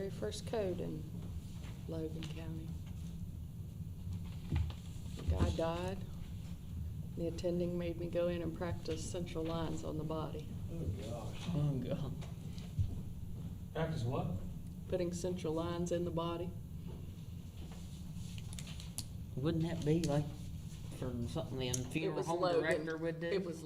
very first code in Logan County. The guy died. The attending made me go in and practice central lines on the body. Oh, gosh. Oh, God. Practice what? Putting central lines in the body. Wouldn't that be like for something the It funeral was home Logan. director would do? It was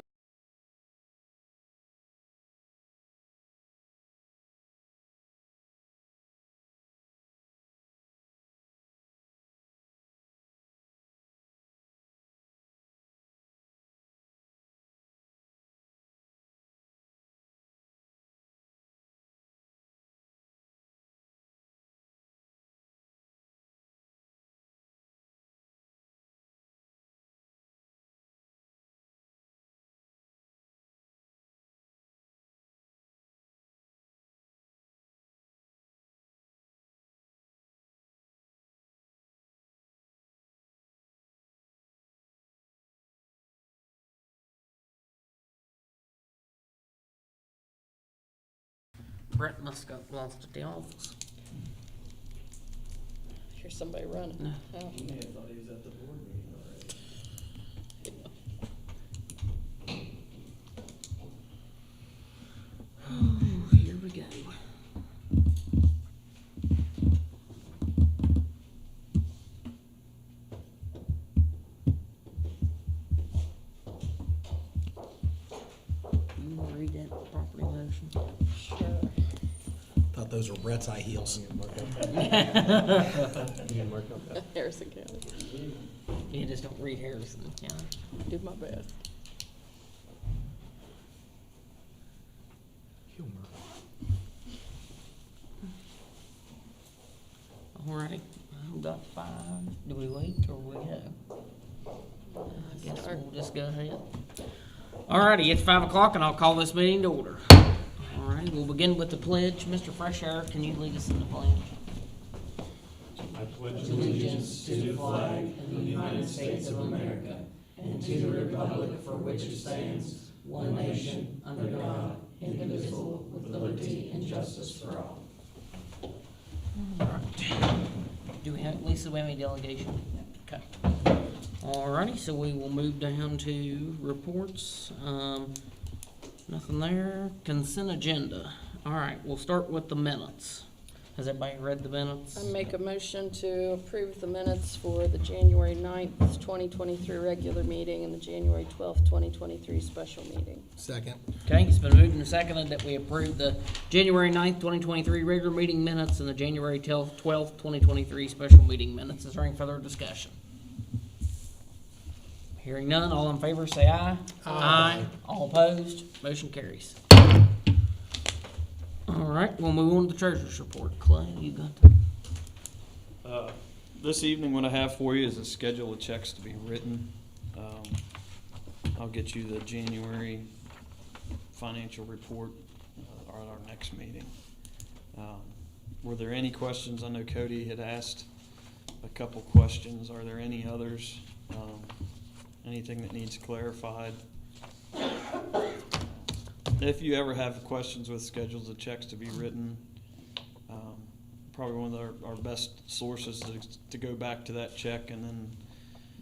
Brett must have got lost at the office. Here's somebody running. No. Oh. Yeah, I thought he was at the board meeting already. Oh, here we go. You want to read that property motion? Sure. Thought those were Brett's high heels. Harrison County. You just don't read Harrison County. Do my best. Gilmer. All right, I've got 5. Do we wait or we go? I guess we'll just go ahead. All righty, it's 5 o'clock and I'll call this meeting to order. All right, we'll begin with the pledge. Mr. Freshour, can you lead us in the pledge? I pledge allegiance to the flag of the United States of America and to the republic for which it stands, one nation, under God, indivisible, with liberty and justice for all. All right. Do we have, Lisa, do we have any delegation? Okay. All righty, so we will move down to reports. Nothing there. Consent agenda. All right, we'll start with the minutes. Has everybody read the minutes? I make a motion to approve the minutes for the January 9th, 2023 regular meeting and the January 12th, 2023 special meeting. Second. Okay, it's been moved and seconded that we approve the January 9th, 2023 regular meeting minutes and the January 12th, 2023 special meeting minutes. Is there any further discussion? Hearing none, all in favor say aye. Aye. All opposed, motion carries. All right, we'll move on to the treasurer's report. Clay, you got that? This evening, what I have for you is a schedule of checks to be written. I'll get you the January financial report at our next meeting. Were there any questions? I know Cody had asked a couple questions. Are there any others? Anything that needs clarified? If you ever have questions with schedules of checks to be written, probably one of our best sources to go back to that check and then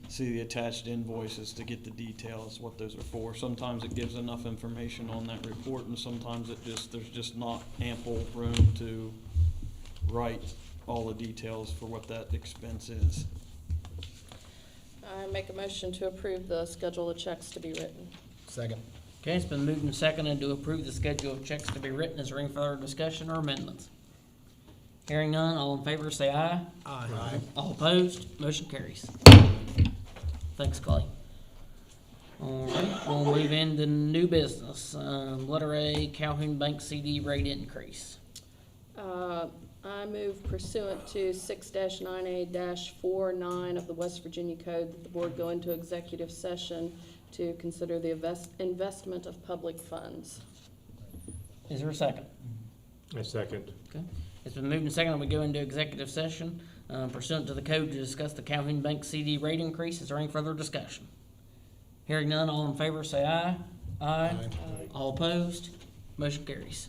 see the attached invoices to get the details, what those are for. Sometimes it gives enough information on that report, and sometimes there's just not ample room to write all the details for what that expense is. I make a motion to approve the schedule of checks to be written. Second. Okay, it's been moved and seconded to approve the schedule of checks to be written. Is there any further discussion or amendments? Hearing none, all in favor say aye. Aye. All opposed, motion carries. Thanks, Clay. All right, we'll move into new business. Letter A, Calhoun Bank CD rate increase. I move pursuant to 6-9A-49 of the West Virginia Code that the board go into executive session to consider the investment of public funds. Is there a second? I second. Okay. It's been moved and seconded we go into executive session pursuant to the code to discuss the Calhoun Bank CD rate increase. Is there any further discussion? Hearing none, all in favor say aye. Aye. All opposed, motion carries.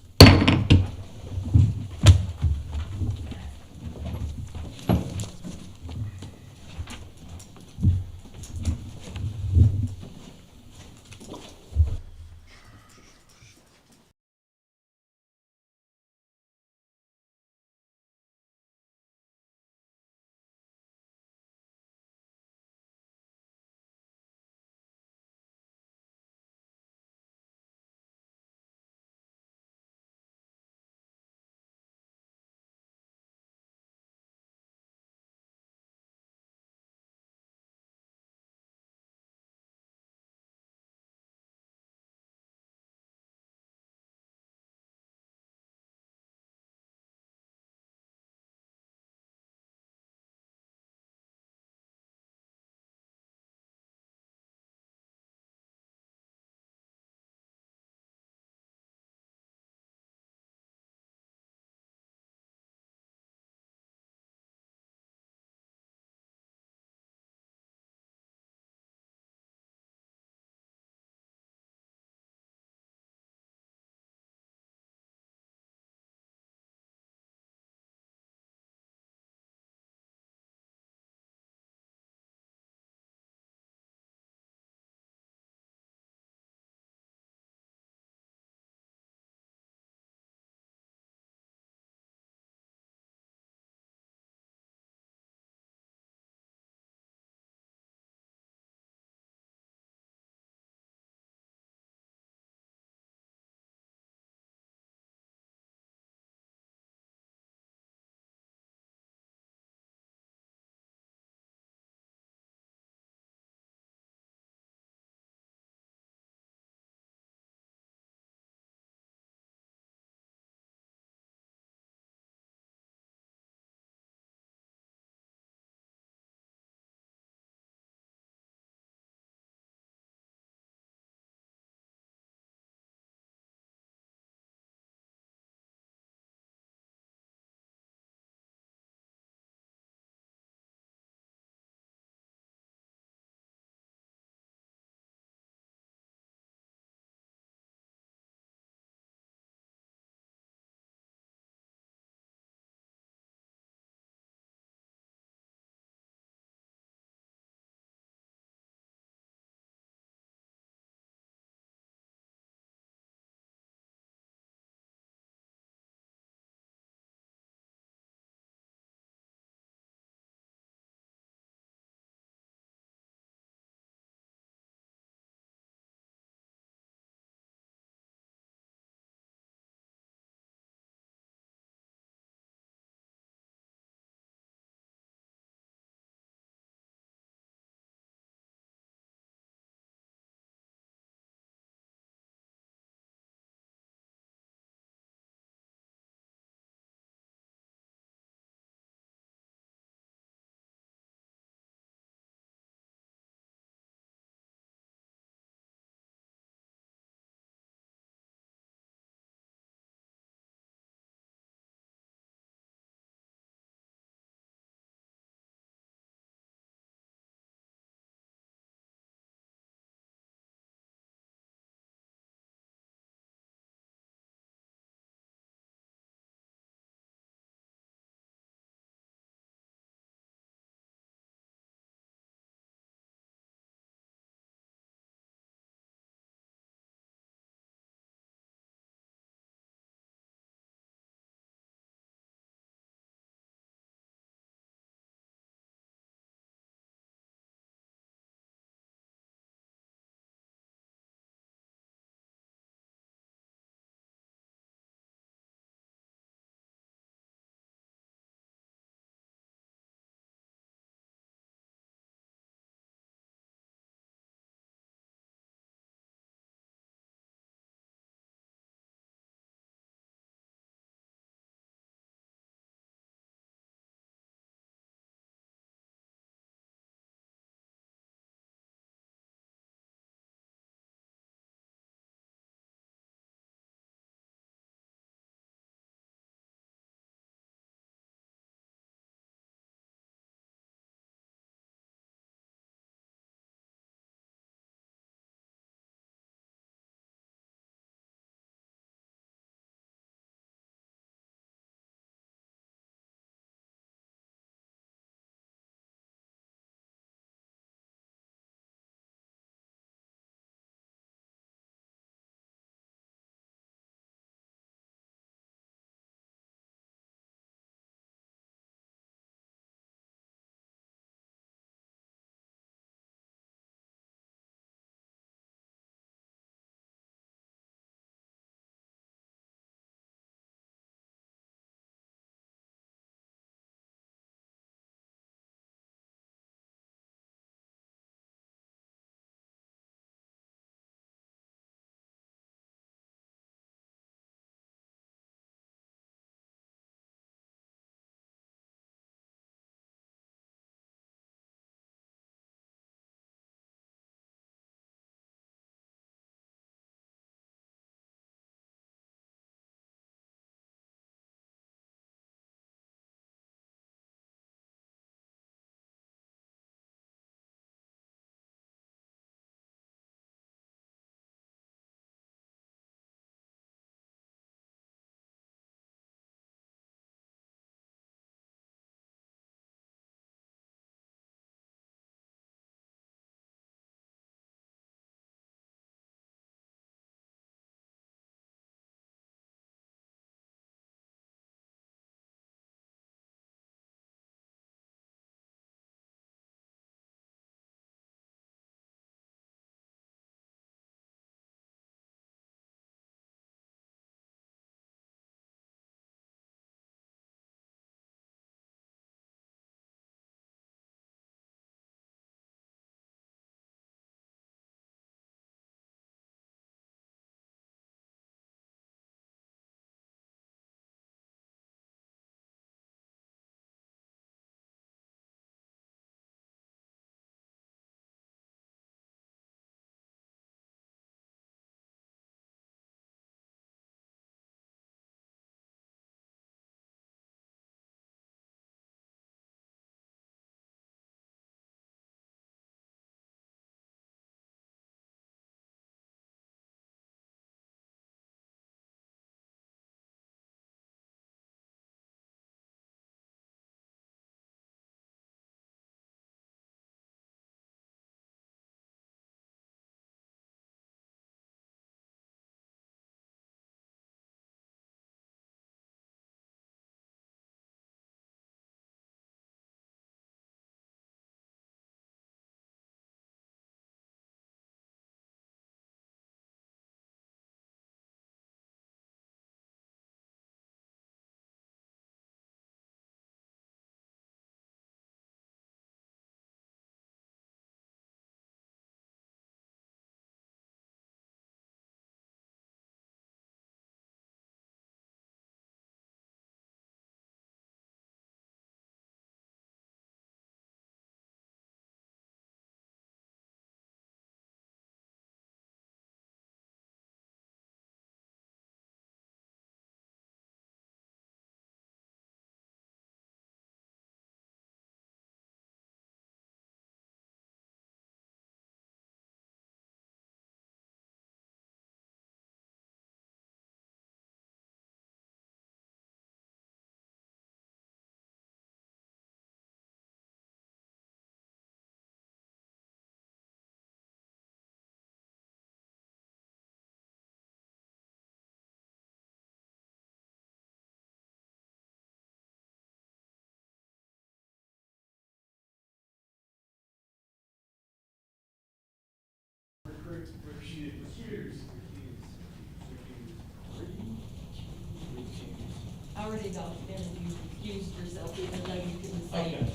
I already got it, and you excused yourself even though you couldn't say it.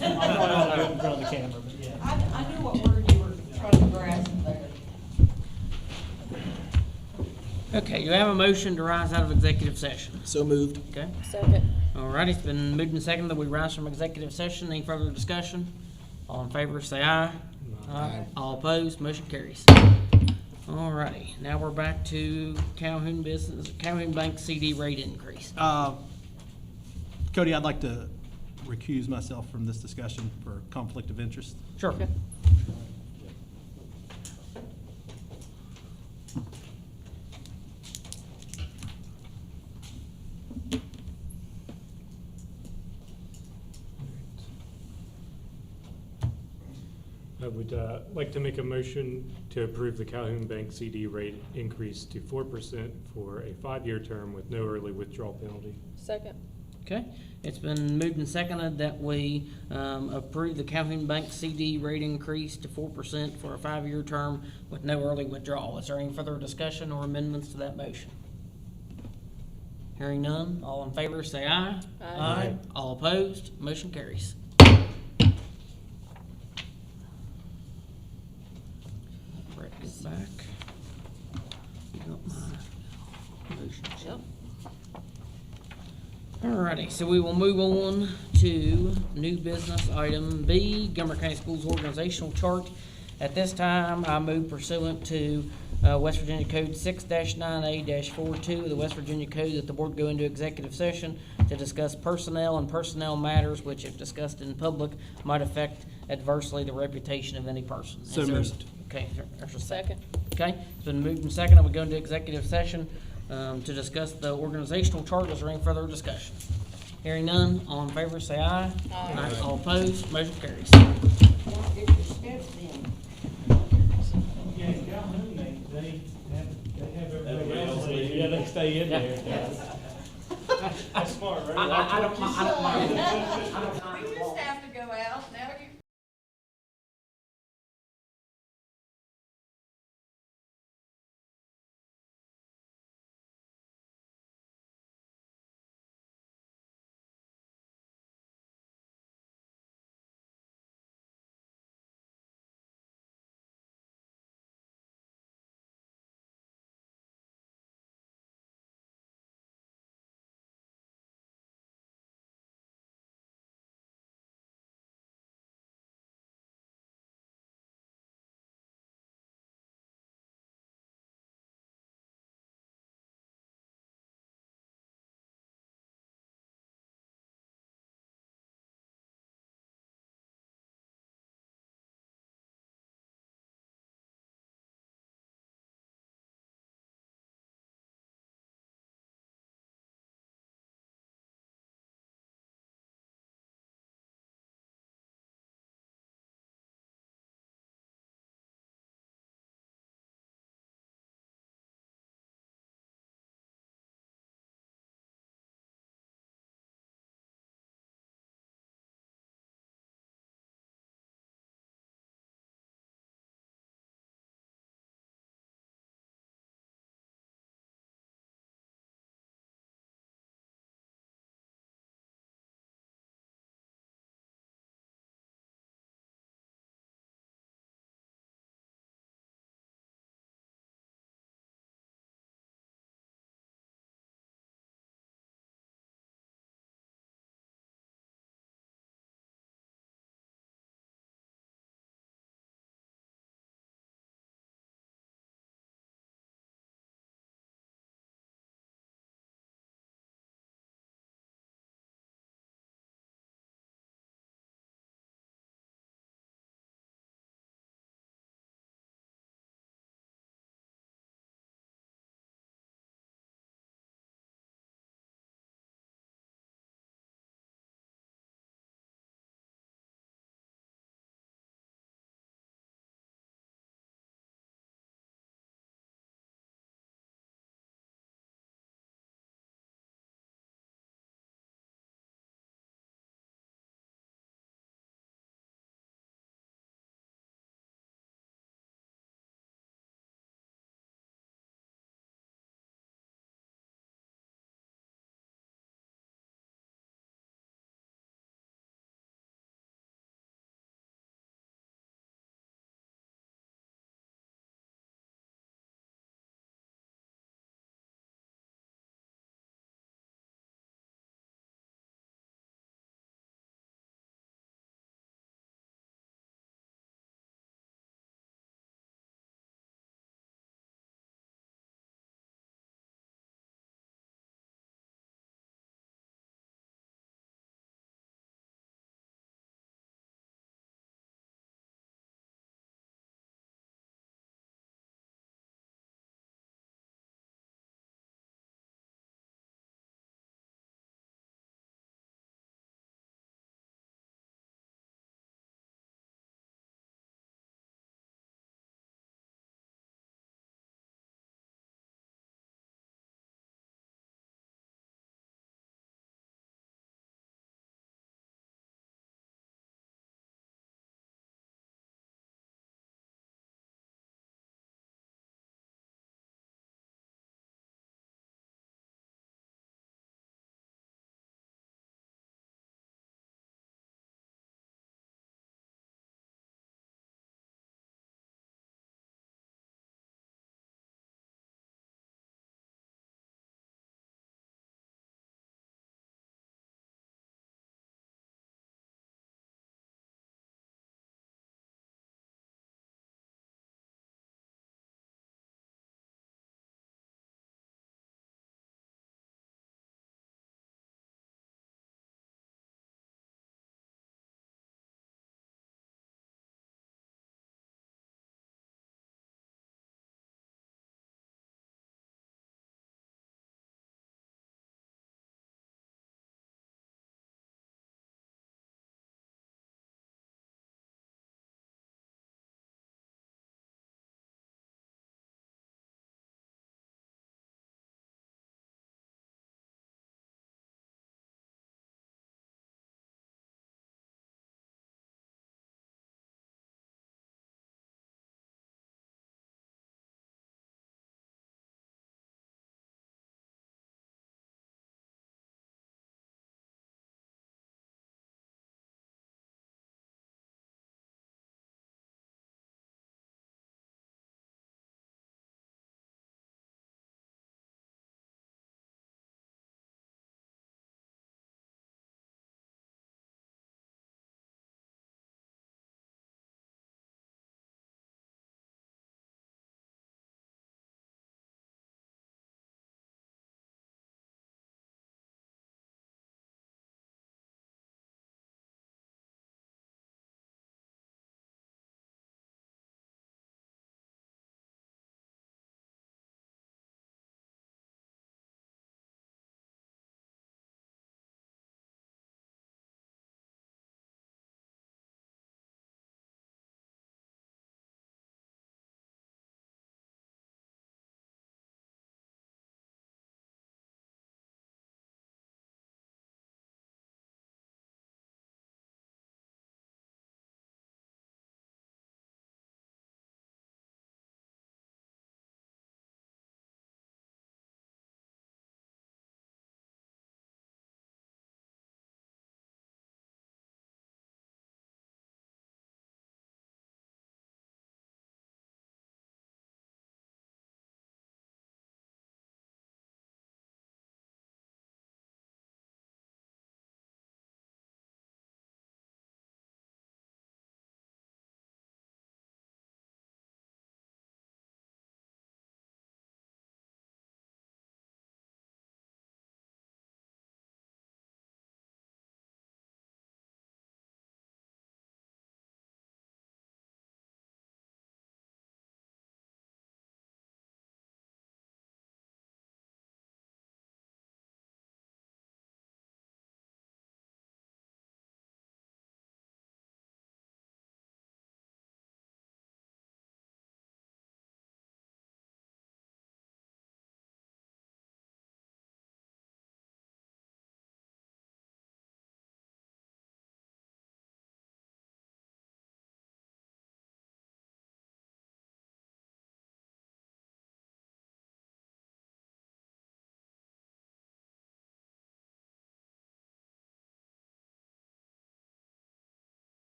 I'm not gonna do it in front of the camera, but yeah. I knew what word you were trying to grasp there. Okay, do I have a motion to rise out of executive session? So moved. Okay, Second. all right, it's been moved and seconded that we rise from executive session. Any further discussion? All in favor, say aye. Aye. All opposed, motion carries. All righty, now we're back to Calhoun Bank CD rate increase. Cody, I'd like to recuse myself from this discussion for conflict of interest. Sure. I would like to make a motion to approve the Calhoun Bank CD rate increase to 4% for a 5-year term with no early withdrawal penalty. Second. Okay, it's been moved and seconded that we approve the Calhoun Bank CD rate increase to 4% for a 5-year term with no early withdrawal. Is there any further discussion or amendments to that motion? Hearing none, all in favor say aye. Aye. All opposed, motion carries. Brett, get back. Got my motion sheet. Yep. Alrighty, so we will move on to new business item B, Gilmer County Schools organizational chart. At this time, I move pursuant to West Virginia Code 6-9A-42 of the West Virginia Code that the board go into executive session to discuss personnel and personnel matters which, if discussed in public, might affect adversely the reputation of any person. So Is there- moved. Okay, there's a Second. Okay, it's been moved and seconded. We go into executive session to discuss the organizational chart. Is there any further discussion? Hearing none, all in favor say aye. Aye. All opposed, motion carries. Now get your steps in. Yeah, in Calhoun, they have everybody else leave. Yeah, they stay in there. That's smart, right? I don't mind. We just have to go out, now you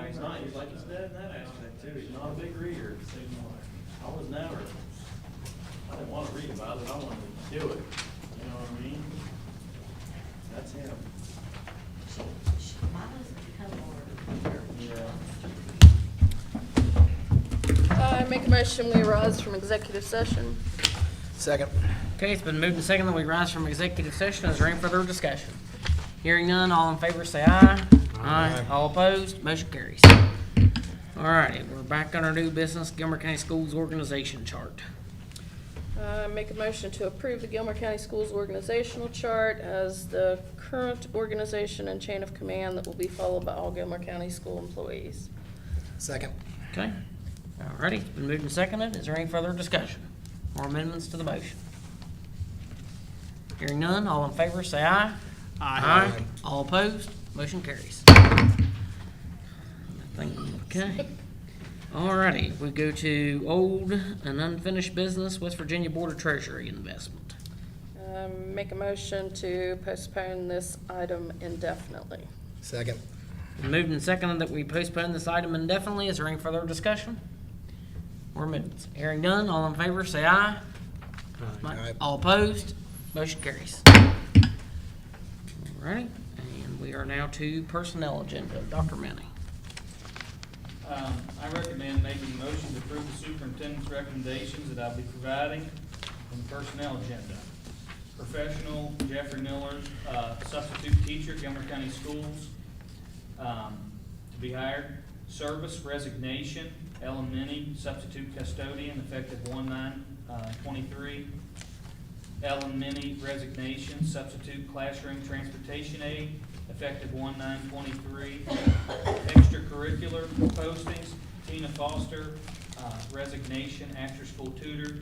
he's not, he's like his dad in that aspect too, he's not a big reader. I was never, I didn't wanna read about it, I wanted to do it, you know what I mean? That's him. Mine has become more. Yeah. I make a motion, we rise from executive session. Second. Okay, it's been moved and seconded that we rise from executive session. Is there any further discussion? Hearing none, all in favor say aye. Aye. All opposed, motion carries. All right, we're back on our new business, Gilmer County Schools Organization Chart. Make a motion to approve the Gilmer County Schools organizational chart as the current organization and chain of command that will be followed by all Gilmer County school employees. Second. Okay, all righty, it's been moved and seconded. Is there any further discussion or amendments to the motion? Hearing none, all in favor say aye. Aye. All opposed, motion carries. Okay. Alrighty, we go to old and unfinished business, West Virginia Board of Treasury investment. Make a motion to postpone this item indefinitely. Second. Moved and seconded that we postpone this item indefinitely. Is there any further discussion or amendments? Hearing none, all in favor say aye. Aye. All opposed, motion carries. Alrighty, and we are now to personnel agenda. Dr. Manning. I recommend making a motion to approve the superintendent's recommendations that I'll be providing on the personnel agenda. Professional, Jeffrey Miller, substitute teacher, Gilmer County Schools, to be hired. Service resignation, Ellen Minnie, substitute custodian, effective 1/9/23. Ellen Minnie resignation, substitute classroom transportation aide, effective 1/9/23. Extracurricular postings, Tina Foster, resignation, after-school tutor,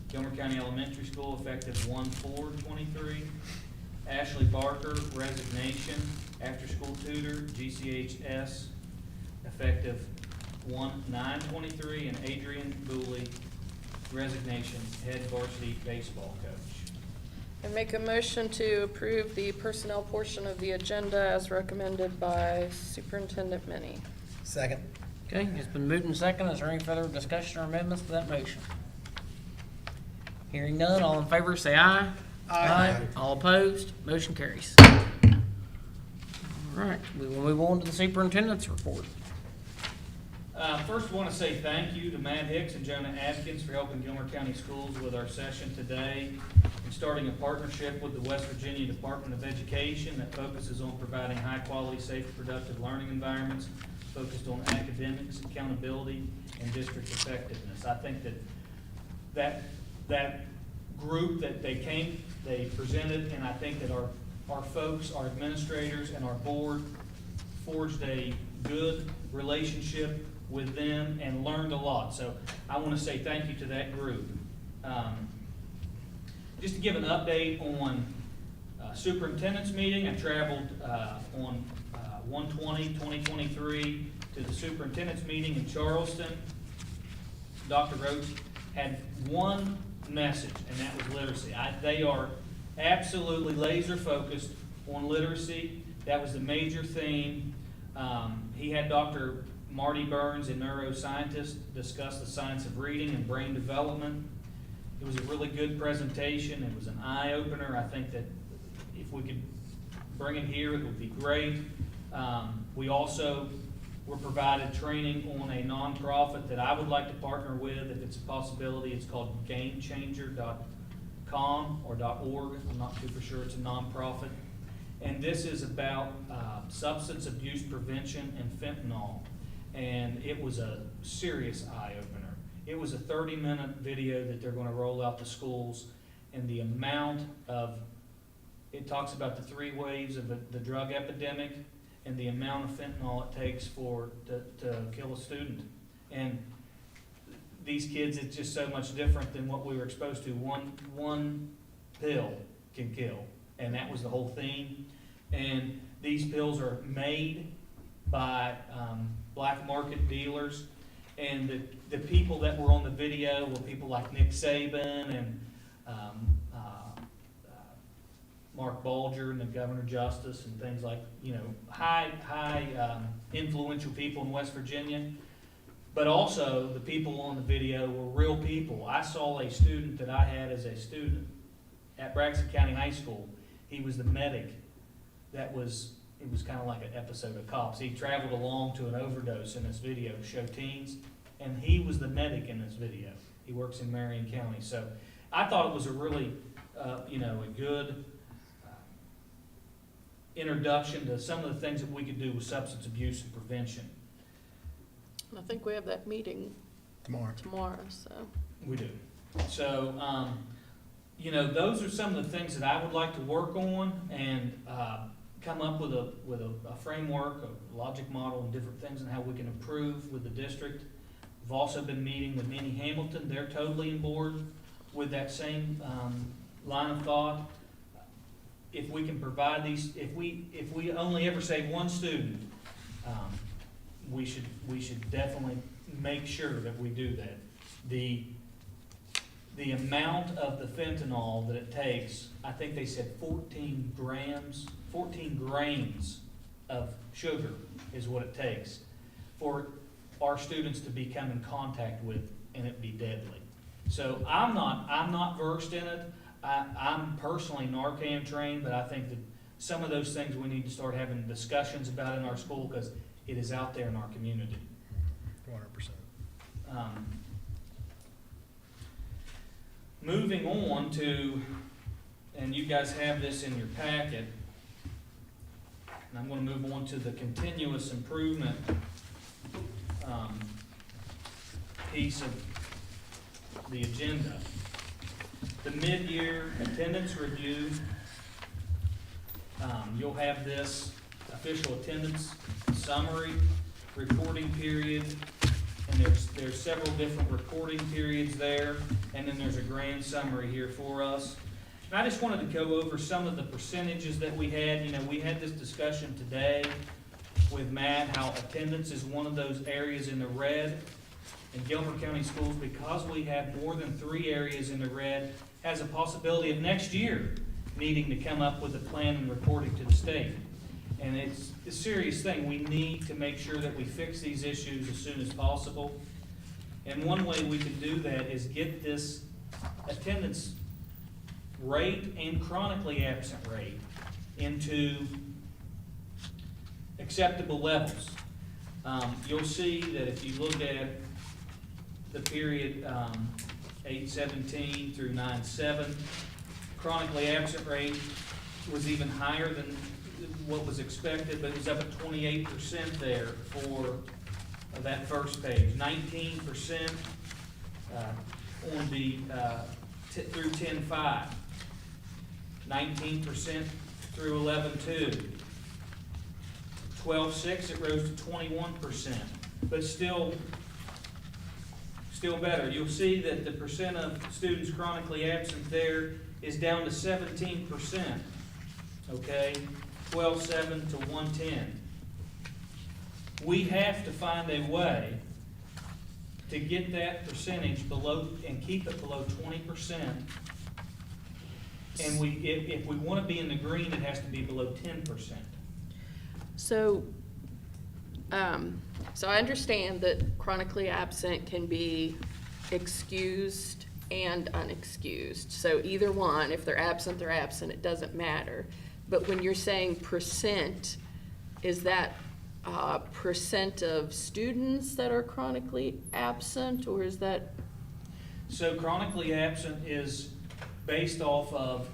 Gilmer County Elementary School, effective 1/4/23. Ashley Barker, resignation, after-school tutor, GCHS, effective 1/9/23. And Adrian Booley, resignation, head varsity baseball coach. And make a motion to approve the personnel portion of the agenda as recommended by Superintendent Minnie. Second. Okay, it's been moved and seconded. Is there any further discussion or amendments to that motion? Hearing none, all in favor say aye. Aye. All opposed, motion carries. All right, we will move on to the superintendent's report. First, I want to say thank you to Matt Hicks and Jonah Atkins for helping Gilmer County Schools with our session today and starting a partnership with the West Virginia Department of Education that focuses on providing high-quality, safe, productive learning environments focused on academics, accountability, and district effectiveness. I think that group that they presented, and I think that our folks, our administrators, and our board forged a good relationship with them and learned a lot. So I want to say thank you to that group. Just to give an update on superintendent's meeting, I traveled on 1/20/2023 to the superintendent's meeting in Charleston. Dr. Roach had one message, and that was literacy. They are absolutely laser focused on literacy. That was the major theme. He had Dr. Marty Burns, a neuroscientist, discuss the science of reading and brain development. It was a really good presentation. It was an eye-opener. I think that if we could bring it here, it would be great. We also were provided training on a nonprofit that I would like to partner with if it's a possibility. It's called GameChanger.com or .org. I'm not too for sure. It's a nonprofit. And this is about substance abuse prevention and fentanyl. And it was a serious eye-opener. It was a 30-minute video that they're going to roll out to schools, and the amount of, it talks about the 3 waves of the drug epidemic and the amount of fentanyl it takes to kill a student. And these kids, it's just so much different than what we were exposed to. One pill can kill, and that was the whole theme. And these pills are made by black market dealers, and the people that were on the video were people like Nick Saban and Mark Bulger and the Governor Justice and things like, high influential people in West Virginia. But also, the people on the video were real people. I saw a student that I had as a student at Braxton County High School. He was the medic it was kind of like an episode of Cops. He traveled along to an overdose in this video to show teens, and he was the medic in this video. He works in Marion County. So I thought it was a really, a good introduction to some of the things that we could do with substance abuse and prevention. I think we have that meeting Tomorrow. so. We do. So, those are some of the things that I would like to work on and come up with a framework, a logic model, and different things and how we can improve with the district. We've also been meeting with Minnie Hamilton. They're totally on board with that same line of thought. If we can provide these, if we only ever save one student, we should definitely make sure that we do that. The amount of the fentanyl that it takes, I think they said 14 grains of sugar is what it takes for our students to be come in contact with and it be deadly. So I'm not versed in it. I'm personally Narcan trained, but I think that some of those things we need to start having discussions about in our school because it is out there in our community. 100%. Moving on to, and you guys have this in your packet, and I'm going to move on to the continuous improvement piece of the agenda. The mid-year attendance review, you'll have this official attendance summary, reporting period, and there's several different reporting periods there, and then there's a grand summary here for us. And I just wanted to go over some of the percentages that we had. We had this discussion today with Matt, how attendance is one of those areas in the red. In Gilmer County Schools, because we have more than 3 areas in the red, has a possibility of next year needing to come up with a plan and reporting to the state. And it's a serious thing. We need to make sure that we fix these issues as soon as possible. And one way we can do that is get this attendance rate and chronically absent rate into acceptable levels. You'll see that if you look at the period 8/17 through 9/7, chronically absent rate was even higher than what was expected, but it was up at 28% there for that first page. 19% on the through 10/5. 19% through 11/2. 12/6 it rose to 21%, but still better. You'll see that the percent of students chronically absent there is down to 17%. Okay, 12/7 to 110. We have to find a way to get that percentage below and keep it below 20%. And if we want to be in the green, it has to be below 10%. So, so I understand that chronically absent can be excused and unexcused. So either one, if they're absent, it doesn't matter. But when you're saying percent, is that percent of students that are chronically absent, or is that? So chronically absent is based off of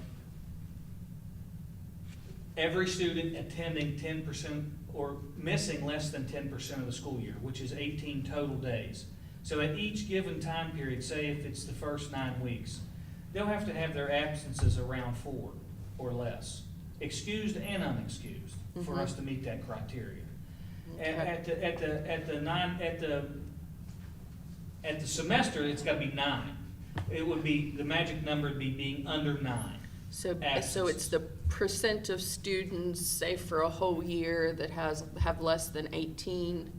every student attending 10% or missing less than 10% of the school year, which is 18 total days. So at each given time period, say if it's the first 9 weeks, they'll have to have their absences around 4 or less, excused and unexcused, for us to meet that criteria. Okay. At the semester, it's got to be 9. It would be, the magic number would be being under 9. So absences. it's the percent of students, say for a whole year, that have less than 18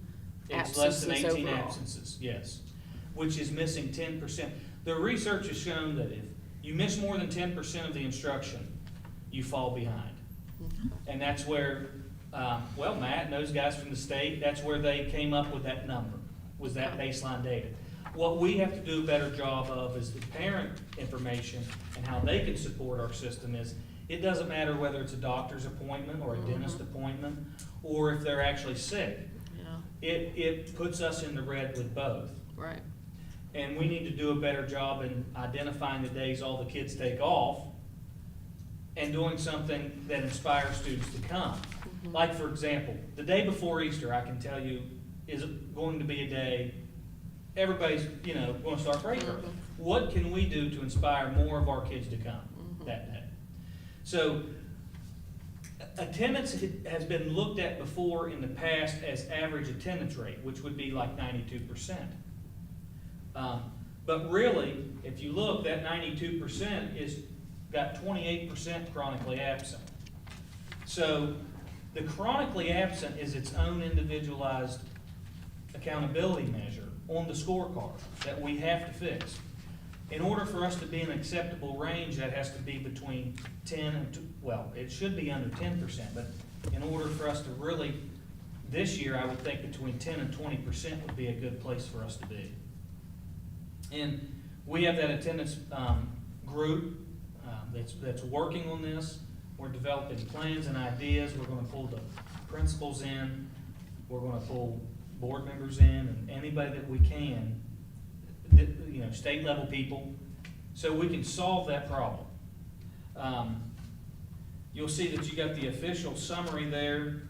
It's less than absences 18 overall. absences, yes, which is missing 10%. The research has shown that if you miss more than 10% of the instruction, you fall behind. And that's where, well, Matt and those guys from the state, that's where they came up with that number, was that baseline data. What we have to do a better job of is the parent information and how they can support our system is, it doesn't matter whether it's a doctor's appointment or a dentist appointment, or if they're actually sick. Yeah, It puts us in the red with both. right. And we need to do a better job in identifying the days all the kids take off and doing something that inspires students to come. Like, for example, the day before Easter, I can tell you, is going to be a day everybody's, going to start break early. What can we do to inspire more of our kids to come that day? So, attendance has been looked at before in the past as average attendance rate, which would be like 92%. But really, if you look, that 92% is got 28% chronically absent. So the chronically absent is its own individualized accountability measure on the scorecard that we have to fix. In order for us to be in an acceptable range, that has to be between 10 and, well, it should be under 10%, but in order for us to really, this year, I would think between 10 and 20% would be a good place for us to be. And we have that attendance group that's working on this. We're developing plans and ideas. We're going to pull the principals in. We're going to pull board members in and anybody that we can, state level people, so we can solve that problem. You'll see that you got the official summary there.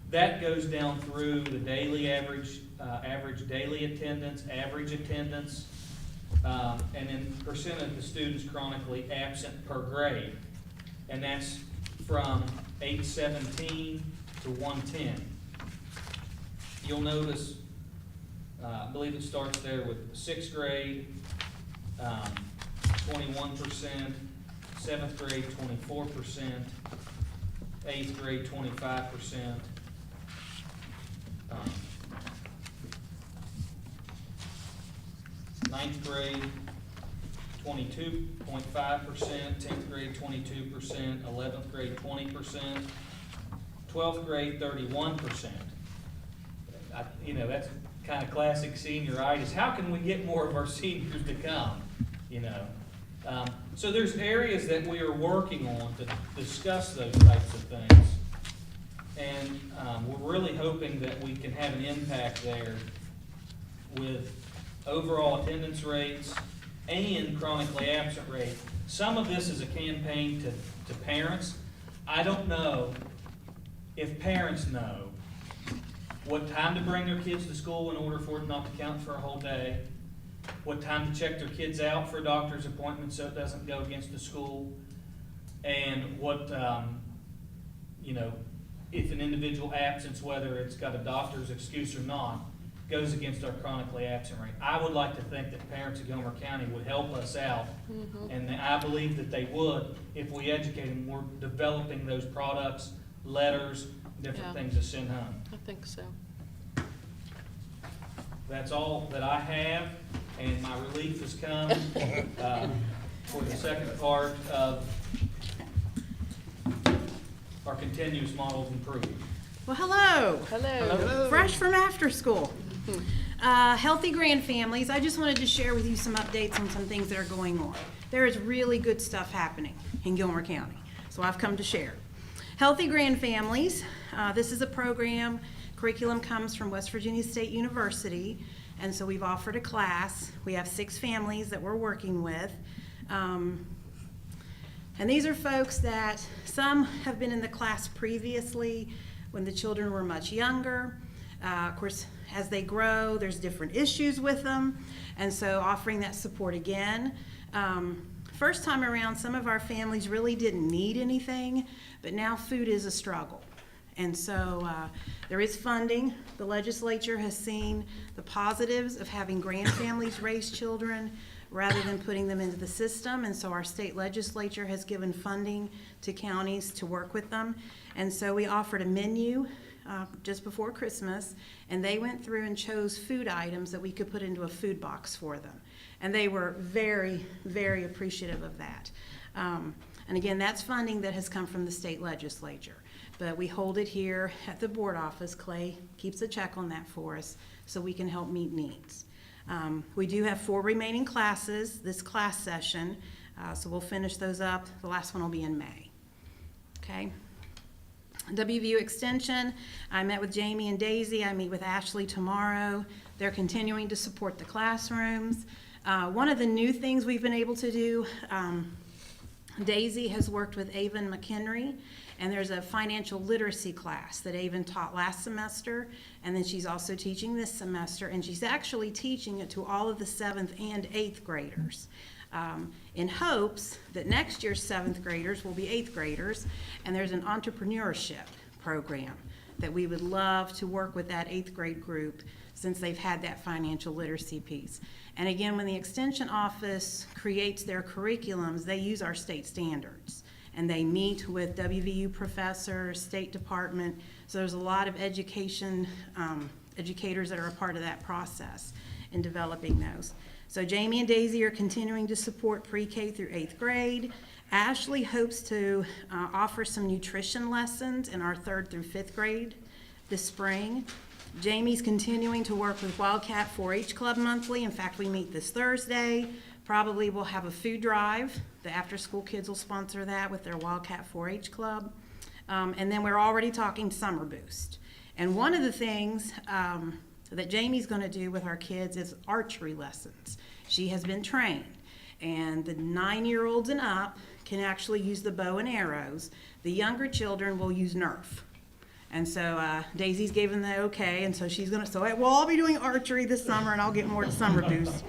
That goes down through the daily average daily attendance, average attendance, and then percent of the students chronically absent per grade. And that's from 817 to 110. You'll notice, I believe it starts there with 6th grade, 21%, 7th grade, 24%, 8th grade, 25%. 9th grade, 22.5%, 10th grade, 22%, 11th grade, 20%, 12th grade, 31%. That's kind of classic senioritis. How can we get more of our seniors to come? So there's areas that we are working on to discuss those types of things. And we're really hoping that we can have an impact there with overall attendance rates and chronically absent rate. Some of this is a campaign to parents. I don't know if parents know what time to bring their kids to school in order for it not to count for a whole day, what time to check their kids out for a doctor's appointment so it doesn't go against the school, and what, if an individual absence, whether it's got a doctor's excuse or not, goes against our chronically absent rate. I would like to think that parents of Gilmer County would help us out, and I believe that they would if we educate them. We're developing those products, letters, different things to send home. I think so. That's all that I have, and my relief has come for the second part of our continuous model of improvement. Well, hello. Hello. Fresh from after school. Healthy Grand Families, I just wanted to share with you some updates on some things that are going on. There is really good stuff happening in Gilmer County, so I've come to share. Healthy Grand Families, this is a program, curriculum comes from West Virginia State University, and so we've offered a class. We have 6 families that we're working with. And these are folks that some have been in the class previously when the children were much younger. Of course, as they grow, there's different issues with them, and so offering that support again. First time around, some of our families really didn't need anything, but now food is a struggle. And so there is funding. The legislature has seen the positives of having grand families raise children rather than putting them into the system, and so our state legislature has given funding to counties to work with them. And so we offered a menu just before Christmas, and they went through and chose food items that we could put into a food box for them. And they were very, very appreciative of that. And again, that's funding that has come from the state legislature. But we hold it here at the board office. Clay keeps a check on that for us so we can help meet needs. We do have 4 remaining classes this class session, so we'll finish those up. The last one will be in May. Okay. WVU Extension, I met with Jamie and Daisy. I meet with Ashley tomorrow. They're continuing to support the classrooms. One of the new things we've been able to do, Daisy has worked with Avon McHenry, and there's a financial literacy class that Avon taught last semester, and then she's also teaching this semester, and she's actually teaching it to all of the 7th and 8th graders. In hopes that next year's 7th graders will be 8th graders, and there's an entrepreneurship program that we would love to work with that 8th grade group since they've had that financial literacy piece. And again, when the Extension Office creates their curriculums, they use our state standards, and they meet with WVU professors, State Department, so there's a lot of educators that are a part of that process in developing those. So Jamie and Daisy are continuing to support pre-K through 8th grade. Ashley hopes to offer some nutrition lessons in our 3rd through 5th grade this spring. Jamie's continuing to work with Wildcat 4-H Club monthly. In fact, we meet this Thursday. Probably we'll have a food drive. The after-school kids will sponsor that with their Wildcat 4-H Club. And then we're already talking Summer Boost. And one of the things that Jamie's going to do with our kids is archery lessons. She has been trained, and the 9-year-olds and up can actually use the bow and arrows. The younger children will use Nerf. And so Daisy's given the okay, and so she's going to, so we'll all be doing archery this summer, and I'll get more to Summer Boost.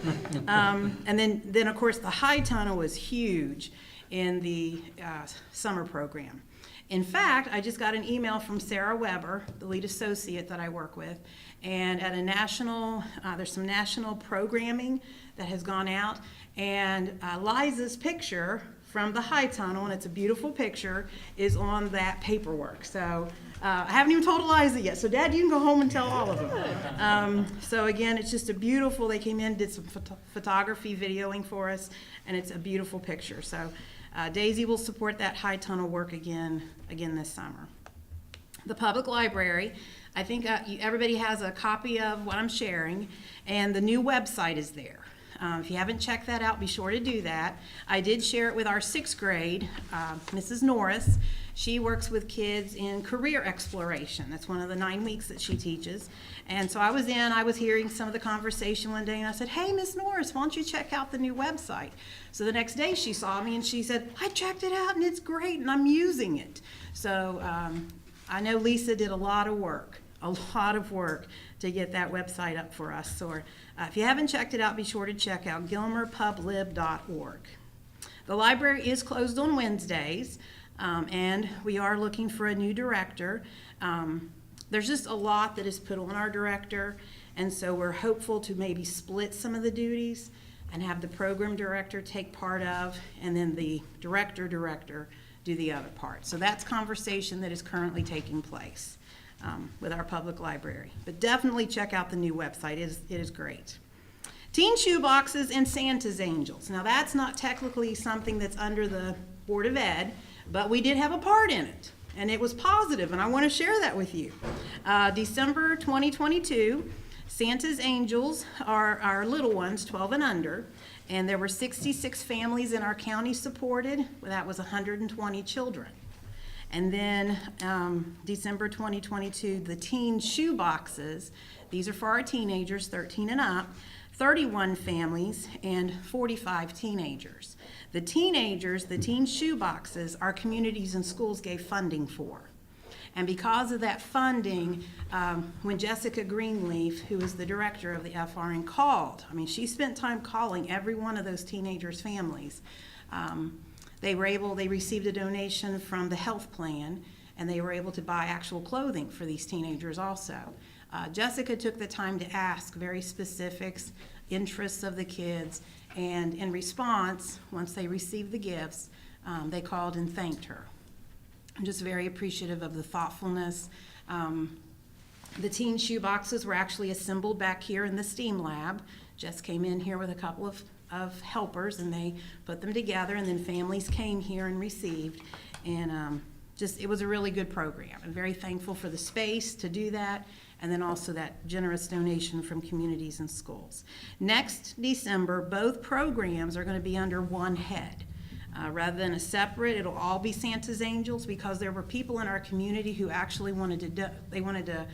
And then of course, the high tunnel was huge in the summer program. In fact, I just got an email from Sarah Weber, the lead associate that I work with, and at a national, there's some national programming that has gone out, and Liza's picture from the high tunnel, and it's a beautiful picture, is on that paperwork. So I haven't even told Eliza yet, so Dad, you can go home and tell all of them. So again, it's just a beautiful, they came in, did some photography, videoing for us, and it's a beautiful picture. So Daisy will support that high tunnel work again this summer. The public library, I think everybody has a copy of what I'm sharing, and the new website is there. If you haven't checked that out, be sure to do that. I did share it with our 6th grade, Mrs. Norris. She works with kids in career exploration. That's one of the 9 weeks that she teaches. And so I was hearing some of the conversation one day, and I said, hey, Miss Norris, why don't you check out the new website? So the next day she saw me and she said, I checked it out and it's great and I'm using it. So I know Lisa did a lot of work to get that website up for us. So if you haven't checked it out, be sure to check out gilmerpublib.org. The library is closed on Wednesdays, and we are looking for a new director. There's just a lot that is put on our director, and so we're hopeful to maybe split some of the duties and have the program director take part of, and then the director do the other part. So that's conversation that is currently taking place with our public library. But definitely check out the new website. It is great. Teen shoeboxes and Santa's Angels. Now that's not technically something that's under the Board of Ed, but we did have a part in it, and it was positive, and I want to share that with you. December 2022, Santa's Angels are our little ones, 12 and under, and there were 66 families in our county supported. That was 120 children. And then December 2022, the teen shoe boxes, these are for our teenagers, 13 and up, 31 families and 45 teenagers. The teenagers, the teen shoe boxes, our communities and schools gave funding for. And because of that funding, when Jessica Greenleaf, who is the director of the FRN, called, she spent time calling every one of those teenagers' families. They received a donation from the health plan, and they were able to buy actual clothing for these teenagers also. Jessica took the time to ask very specifics, interests of the kids, and in response, once they received the gifts, they called and thanked her. I'm just very appreciative of the thoughtfulness. The teen shoe boxes were actually assembled back here in the STEAM lab. Jess came in here with a couple of helpers, and they put them together, and then families came here and received. And it was a really good program. I'm very thankful for the space to do that, and then also that generous donation from communities and schools. Next December, both programs are going to be under one head. Rather than a separate, it'll all be Santa's Angels, because there were people in our community who actually wanted to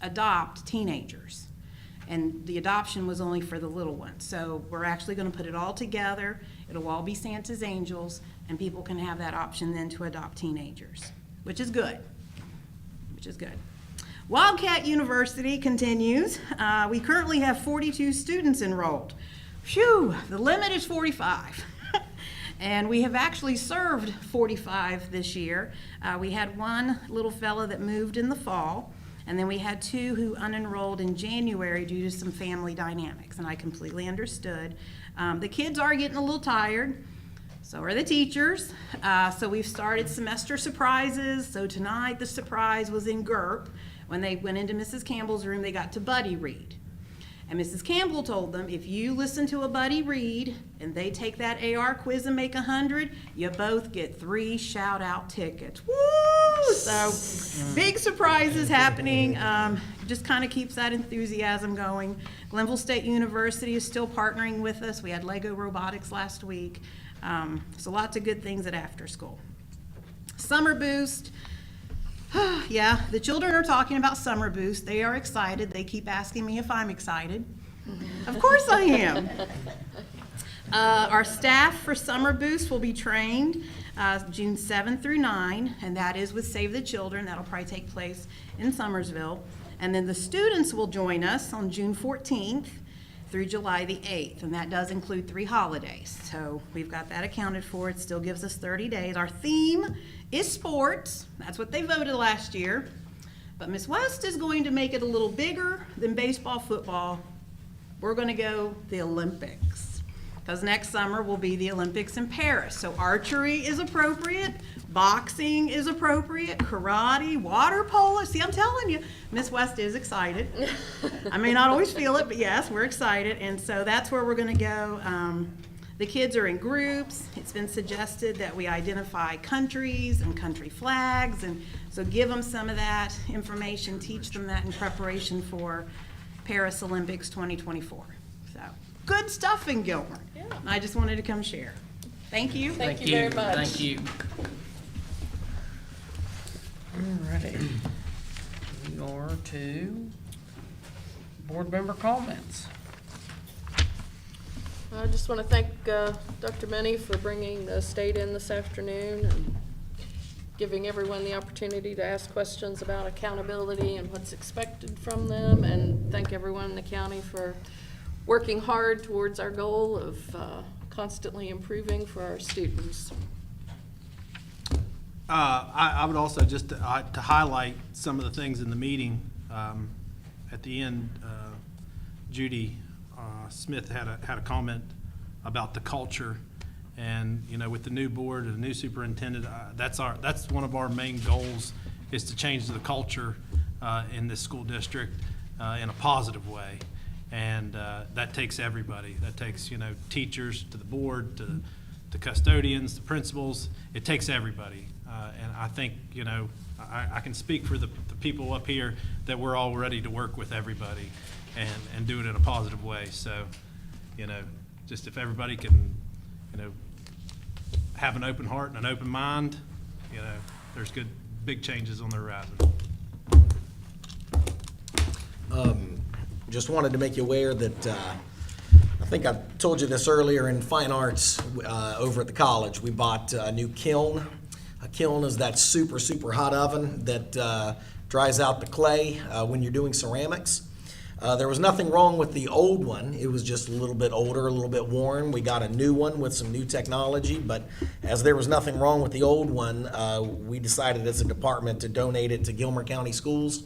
adopt teenagers. And the adoption was only for the little ones. So we're actually going to put it all together. It'll all be Santa's Angels, and people can have that option then to adopt teenagers, which is good. Wildcat University continues. We currently have 42 students enrolled. Phew, the limit is 45. And we have actually served 45 this year. We had one little fella that moved in the fall, and then we had 2 who unenrolled in January due to some family dynamics, and I completely understood. The kids are getting a little tired, so are the teachers. So we've started semester surprises. So tonight the surprise was in GURP. When they went into Mrs. Campbell's room, they got to buddy read. And Mrs. Campbell told them, if you listen to a buddy read and they take that AR quiz and make 100, you both get 3 shout-out tickets. Woo! So big surprises happening. Just kind of keeps that enthusiasm going. Glenville State University is still partnering with us. We had Lego Robotics last week. So lots of good things at after school. Summer Boost. Yeah, the children are talking about Summer Boost. They are excited. They keep asking me if I'm excited. Of course I am. Our staff for Summer Boost will be trained June 7 through 9, and that is with Save the Children. That'll probably take place in Summersville. And then the students will join us on June 14th through July the 8th, and that does include 3 holidays. So we've got that accounted for. It still gives us 30 days. Our theme is sports. That's what they voted last year. But Miss West is going to make it a little bigger than baseball, football. We're going to go the Olympics, because next summer will be the Olympics in Paris. So archery is appropriate, boxing is appropriate, karate, water polo. See, I'm telling you, Miss West is excited. I may not always feel it, but yes, we're excited. And so that's where we're going to go. The kids are in groups. It's been suggested that we identify countries and country flags, and so give them some of that information, teach them that in preparation for Paris Olympics 2024. So good stuff in Gilmer. Yeah. I just wanted to come share. Thank you. Thank you very much. Thank you. Alrighty. We are to board member comments. I just want to thank Dr. Menny for bringing the state in this afternoon and giving everyone the opportunity to ask questions about accountability and what's expected from them, and thank everyone in the county for working hard towards our goal of constantly improving for our students. I would also just to highlight some of the things in the meeting. At the end, Judy Smith had a comment about the culture, and with the new board and the new superintendent, that's one of our main goals, is to change the culture in this school district in a positive way, and that takes everybody. That takes teachers, to the board, to the custodians, the principals. It takes everybody, and I think I can speak for the people up here that we're all ready to work with everybody and do it in a positive way. So, just if everybody can, have an open heart and an open mind, there's big changes on the horizon. Just wanted to make you aware that I think I told you this earlier, in fine arts over at the college, we bought a new kiln. A kiln is that super, super hot oven that dries out the clay when you're doing ceramics. There was nothing wrong with the old one. It was just a little bit older, a little bit worn. We got a new one with some new technology, but as there was nothing wrong with the old one, we decided as a department to donate it to Gilmer County Schools.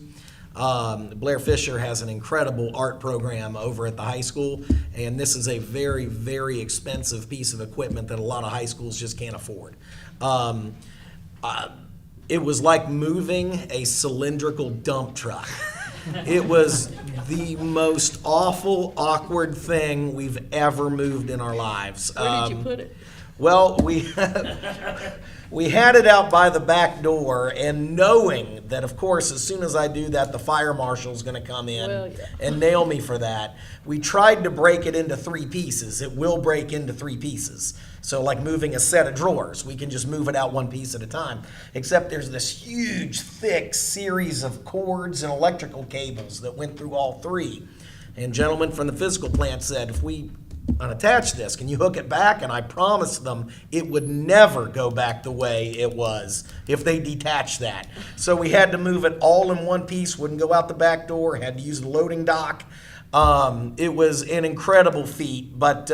Blair Fisher has an incredible art program over at the high school, and this is a very, very expensive piece of equipment that a lot of high schools just can't afford. It was like moving a cylindrical dump truck. It was the most awful, awkward thing we've ever moved in our lives. Where did you put it? Well, we had it out by the back door, and knowing that, of course, as soon as I do that, the fire marshal's going to come in Well, yeah. and nail me for that. We tried to break it into 3 pieces. It will break into 3 pieces. So like moving a set of drawers, we can just move it out 1 piece at a time. Except there's this huge, thick series of cords and electrical cables that went through all 3. And gentlemen from the physical plant said, if we unattach this, can you hook it back? And I promised them it would never go back the way it was if they detached that. So we had to move it all in 1 piece, wouldn't go out the back door, had to use the loading dock. It was an incredible feat, but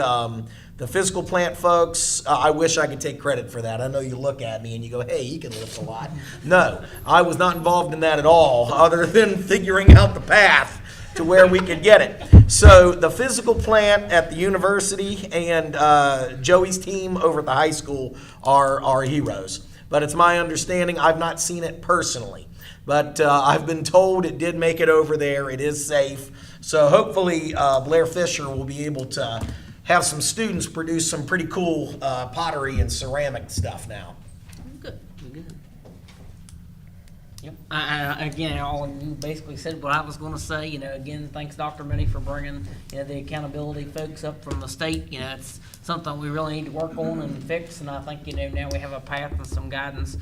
the physical plant folks, I wish I could take credit for that. I know you look at me and you go, hey, you can lift a lot. No, I was not involved in that at all, other than figuring out the path to where we could get it. So the physical plant at the university and Joey's team over at the high school are heroes. But it's my understanding, I've not seen it personally, but I've been told it did make it over there. It is safe. So hopefully Blair Fisher will be able to have some students produce some pretty cool pottery and ceramic stuff now. Good. Yep. Again, all you basically said what I was going to say. Again, thanks Dr. Minnie for bringing the accountability folks up from the state. It's something we really need to work on and fix, and I think now we have a path and some guidance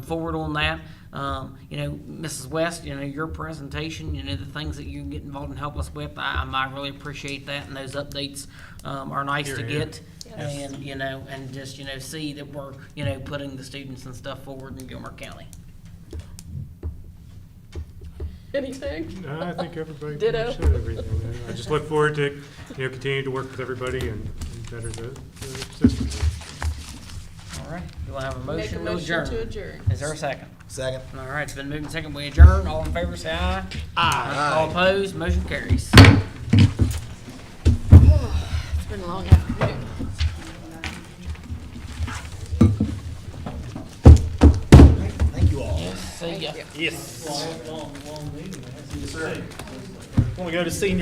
forward on that. Mrs. West, your presentation, the things that you get involved and help us with, I really appreciate that, and those updates are nice to get. Yes. And and just see that we're putting the students and stuff forward in Gilmer County. Anything? No, I think everybody Ditto. said everything. I just look forward to, continue to work with everybody and better the system. All right. Do I have a Make a motion to motion adjourn? to adjourn. Is there a second? Second. All right, it's been moved and second. We adjourn. All in favor, say aye. Aye. All opposed, motion carries. It's been a long afternoon. Thank you all. See ya. Yes. Long meeting, man. Yes, sir. Want to go to senior